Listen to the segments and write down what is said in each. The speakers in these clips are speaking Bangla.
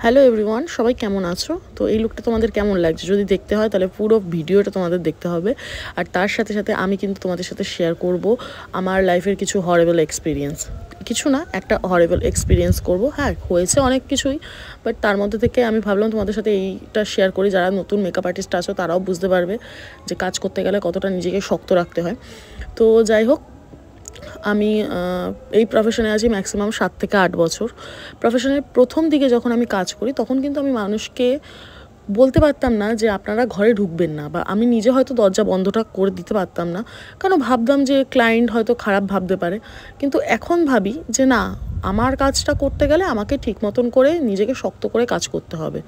হ্যালো এভরিওয়ান, সবাই কেমন আছো? তো এই লুকটা তোমাদের কেমন লাগছে? যদি দেখতে হয় তাহলে পুরো ভিডিওটা তোমাদের দেখতে হবে। আর তার সাথে সাথে আমি কিন্তু তোমাদের সাথে শেয়ার করব আমার লাইফের কিছু হরেবল এক্সপিরিয়েন্স। কিছু না, একটা হরেবল এক্সপিরিয়েন্স করব। হ্যাঁ, হয়েছে অনেক কিছুই, বাট তার মধ্যে থেকে আমি ভাবলাম তোমাদের সাথে এইটা শেয়ার করি। যারা নতুন মেকআপ আর্টিস্ট আছো তারাও বুঝতে পারবে যে কাজ করতে গেলে কতটা নিজেকে শক্ত রাখতে হয়। তো যাই হোক, আমি এই প্রফেশনে আছি ম্যাক্সিমাম 7 থেকে 8 বছর। প্রফেশনের প্রথম দিকে যখন আমি কাজ করি তখন কিন্তু আমি মানুষকে বলতে পারতাম না যে আপনারা ঘরে ঢুকবেন না, বা আমি নিজে হয়তো দরজা বন্ধটা করে দিতে পারতাম না, কারণ ভাবতাম যে ক্লায়েন্ট হয়তো খারাপ ভাবতে পারে। কিন্তু এখন ভাবি যে না, আমার কাজটা করতে গেলে আমাকে ঠিক মতন করে নিজেকে শক্ত করে কাজ করতে হবে।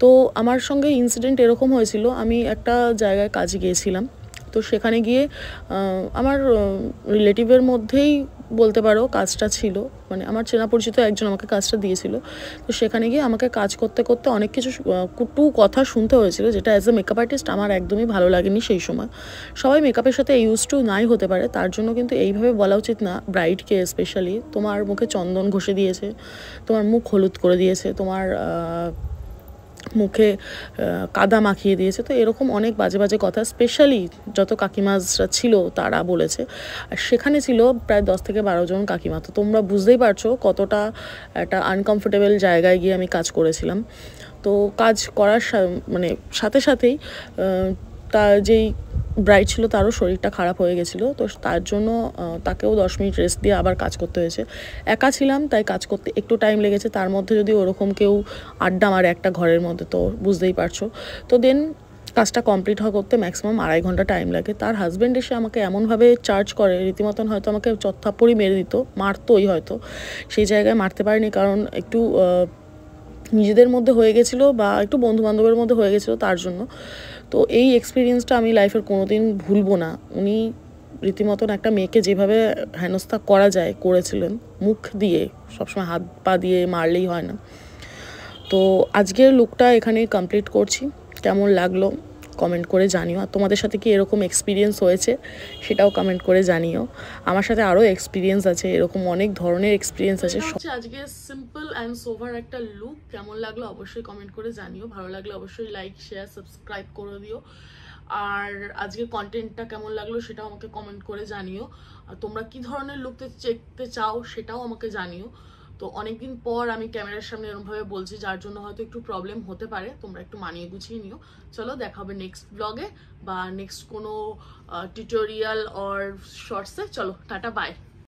তো আমার সঙ্গে ইনসিডেন্ট এরকম হয়েছিল, আমি একটা জায়গায় কাজে গিয়েছিলাম। তো সেখানে গিয়ে আমার রিলেটিভের মধ্যেই বলতে পারো কাজটা ছিল, মানে আমার চেনা পরিচিত একজন আমাকে কাজটা দিয়েছিল। তো সেখানে গিয়ে আমাকে কাজ করতে করতে অনেক কিছু কুটু কথা শুনতে হয়েছিল, যেটা অ্যাজ এ মেকআপ আর্টিস্ট আমার একদমই ভালো লাগেনি সেই সময়। সবাই মেকআপের সাথে ইউজ টু নাই হতে পারে, তার জন্য কিন্তু এইভাবে বলা উচিত না ব্রাইডকে। স্পেশালি তোমার মুখে চন্দন ঘষে দিয়েছে, তোমার মুখ হলুদ করে দিয়েছে, তোমার মুখে কাদা মাখিয়ে দিয়েছে, তো এরকম অনেক বাজে বাজে কথা স্পেশালি যত কাকিমাজরা ছিল তারা বলেছে। আর সেখানে ছিল প্রায় 10 থেকে 12 জন কাকিমা। তো তোমরা বুঝতেই পারছো কতটা একটা আনকমফোর্টেবল জায়গায় গিয়ে আমি কাজ করেছিলাম। তো কাজ করার মানে সাথে সাথেই তার যেই ব্রাইড ছিল তারও শরীরটা খারাপ হয়ে গেছিলো, তো তার জন্য তাকেও 10 মিনিট রেস্ট দিয়ে আবার কাজ করতে হয়েছে। একা ছিলাম তাই কাজ করতে একটু টাইম লেগেছে, তার মধ্যে যদি ওরকম কেউ আড্ডা মারে একটা ঘরের মধ্যে তো বুঝতেই পারছো। তো দেন কাজটা কমপ্লিট হওয়া করতে ম্যাক্সিমাম 2.5 ঘন্টা টাইম লাগে। তার হাজব্যান্ড এসে আমাকে এমনভাবে চার্জ করে, রীতিমতন হয়তো আমাকে চত্থাপ্পড়ই মেরে দিত, মারতোই হয়তো। সেই জায়গায় মারতে পারিনি, কারণ একটু নিজেদের মধ্যে হয়ে গেছিলো বা একটু বন্ধুবান্ধবের মধ্যে হয়ে গেছিলো, তার জন্য। তো এই এক্সপিরিয়েন্সটা আমি লাইফের কোনো দিন ভুলবো না। উনি রীতিমতন একটা মেয়েকে যেভাবে হেনস্থা করা যায় করেছিলেন, মুখ দিয়ে, সবসময় হাত পা দিয়ে মারলেই হয় না। তো আজকের লুকটা এখানেই কমপ্লিট করছি। কেমন লাগলো কমেন্ট করে জানিও, আর তোমাদের সাথে কি এরকম এক্সপিরিয়েন্স হয়েছে সেটাও কমেন্ট করে জানিও। আমার সাথে আরও এক্সপিরিয়েন্স আছে, এরকম অনেক ধরনের এক্সপিরিয়েন্স আছে। আজকে সিম্পল অ্যান্ড সোভার একটা লুক, কেমন লাগলো অবশ্যই কমেন্ট করে জানিও। ভালো লাগলে অবশ্যই লাইক শেয়ার সাবস্ক্রাইব করে দিও। আর আজকের কন্টেন্টটা কেমন লাগলো সেটাও আমাকে কমেন্ট করে জানিও। আর তোমরা কি ধরনের লুক দেখতে চাও সেটাও আমাকে জানিও। তো অনেকদিন পর আমি ক্যামেরার সামনে এরকমভাবে বলছি, যার জন্য হয়তো একটু প্রবলেম হতে পারে, তোমরা একটু মানিয়ে গুছিয়ে নিও। চলো দেখা হবে নেক্সট ব্লগে বা নেক্সট কোনো টিউটোরিয়াল অর শর্টসে। চলো টাটা, বাই।